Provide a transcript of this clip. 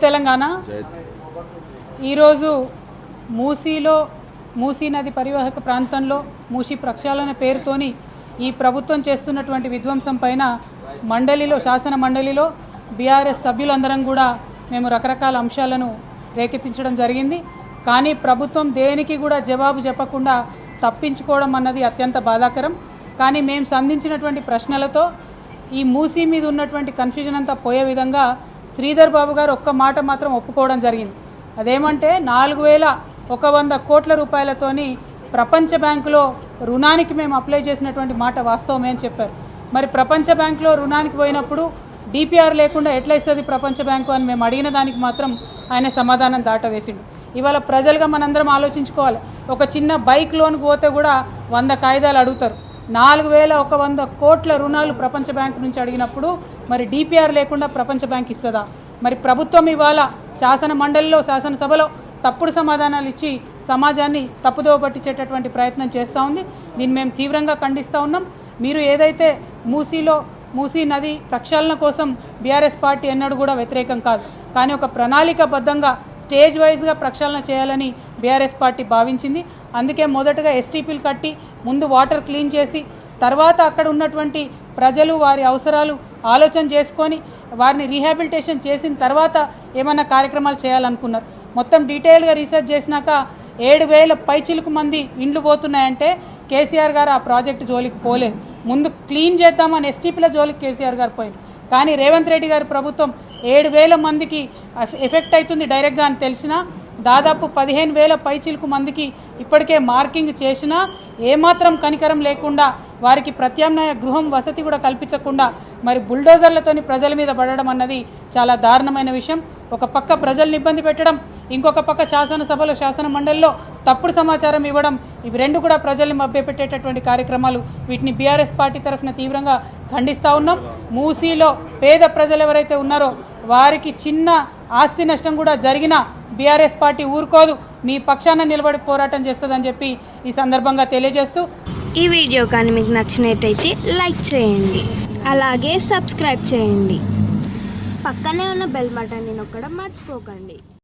తెలంగాణ. ఈరోజు మూసీ నది పరివాహక ప్రాంతంలో మూసీ ప్రక్షాళన పేరుతోని ఈ ప్రభుత్వం చేస్తున్నటువంటి విధ్వంసం పైన శాసన మండలిలో బీఆర్ఎస్ సభ్యులందరం కూడా మేము రకరకాల అంశాలను రేకెత్తించడం జరిగింది. కానీ ప్రభుత్వం దేనికి కూడా జవాబు చెప్పకుండా తప్పించుకోవడం అన్నది అత్యంత బాధాకరం. కానీ మేము సంధించినటువంటి ప్రశ్నలతో ఈ మూసీ మీద ఉన్నటువంటి కన్ఫ్యూజన్ అంతా పోయే విధంగా శ్రీధర్ బాబు గారు ఒక్క మాట మాత్రం ఒప్పుకోవడం జరిగింది. అదేమంటే 4100 కోట్ల రూపాయలతోని ప్రపంచ బ్యాంకులో రుణానికి మేము అప్లై చేసినటువంటి మాట వాస్తవమే అని చెప్పారు. మరి ప్రపంచ బ్యాంకులో రుణానికి పోయినప్పుడు డిపిఆర్ లేకుండా ఎట్లా ఇస్తుంది ప్రపంచ బ్యాంకు అని మేము అడిగిన దానికి మాత్రం ఆయన సమాధానం దాటవేసిండు. ఇవాళ ప్రజలుగా మనందరం ఆలోచించుకోవాలి. ఒక చిన్న బైక్ లోన్కి పోతే కూడా 100 కాగితాలు అడుగుతారు. 4100 కోట్ల రుణాలు ప్రపంచ బ్యాంకు నుంచి అడిగినప్పుడు మరి డిపిఆర్ లేకుండా ప్రపంచ బ్యాంక్ ఇస్తుందా? మరి ప్రభుత్వం ఇవాళ శాసన మండలిలో శాసనసభలో తప్పుడు సమాధానాలు ఇచ్చి సమాజాన్ని తప్పుదోవ పట్టించేటటువంటి ప్రయత్నం చేస్తూ ఉంది. దీన్ని మేము తీవ్రంగా ఖండిస్తూ ఉన్నాం. మీరు ఏదైతే మూసీ నది ప్రక్షాళన కోసం బీఆర్ఎస్ పార్టీ ఎన్నడూ కూడా వ్యతిరేకం కాదు. కానీ ఒక ప్రణాళికబద్ధంగా స్టేజ్ వైజ్గా ప్రక్షాళన చేయాలని బీఆర్ఎస్ పార్టీ భావించింది. అందుకే మొదటగా ఎస్టీపీలు కట్టి ముందు వాటర్ క్లీన్ చేసి తర్వాత అక్కడ ఉన్నటువంటి ప్రజలు వారి అవసరాలు ఆలోచన చేసుకొని వారిని రీహాబిలిటేషన్ చేసిన తర్వాత ఏమన్నా కార్యక్రమాలు చేయాలనుకున్నారు. మొత్తం డీటెయిల్గా రీసెర్చ్ చేసినాక 7000 పైచిలకు మంది ఇండ్లు పోతున్నాయంటే కేసీఆర్ గారు ఆ ప్రాజెక్టు జోలికి పోలేదు. ముందు క్లీన్ చేద్దామని ఎస్టీపీల జోలికి కేసీఆర్ గారు పోయారు. కానీ రేవంత్ రెడ్డి గారి ప్రభుత్వం 7000 మందికి ఎఫెక్ట్ అవుతుంది డైరెక్ట్గా అని తెలిసినా దాదాపు 15,000 పైచిలకు మందికి ఇప్పటికే మార్కింగ్ చేసినా ఏమాత్రం కనికరం లేకుండా వారికి ప్రత్యామ్నాయ గృహం వసతి కూడా కల్పించకుండా మరి బుల్డోజర్లతోని ప్రజల మీద పడడం అన్నది చాలా దారుణమైన విషయం. ఒక పక్క ప్రజల్ని ఇబ్బంది పెట్టడం, ఇంకొక పక్క శాసనసభలో శాసన మండలిలో తప్పుడు సమాచారం ఇవ్వడం, ఇవి రెండు కూడా ప్రజల్ని మభ్యపెట్టేటటువంటి కార్యక్రమాలు. వీటిని బీఆర్ఎస్ పార్టీ తరఫున తీవ్రంగా ఖండిస్తూ ఉన్నాం. మూసీలో పేద ప్రజలు ఎవరైతే ఉన్నారో వారికి చిన్న ఆస్తి నష్టం కూడా జరిగినా బీఆర్ఎస్ పార్టీ ఊరుకోదు, మీ పక్షాన నిలబడి పోరాటం చేస్తుందని చెప్పి ఈ సందర్భంగా తెలియజేస్తూ ఈ వీడియో కానీ మీకు నచ్చినట్టయితే లైక్ చేయండి, అలాగే సబ్స్క్రైబ్ చేయండి. పక్కనే ఉన్న బెల్ బటన్ని నొక్కడం మర్చిపోకండి.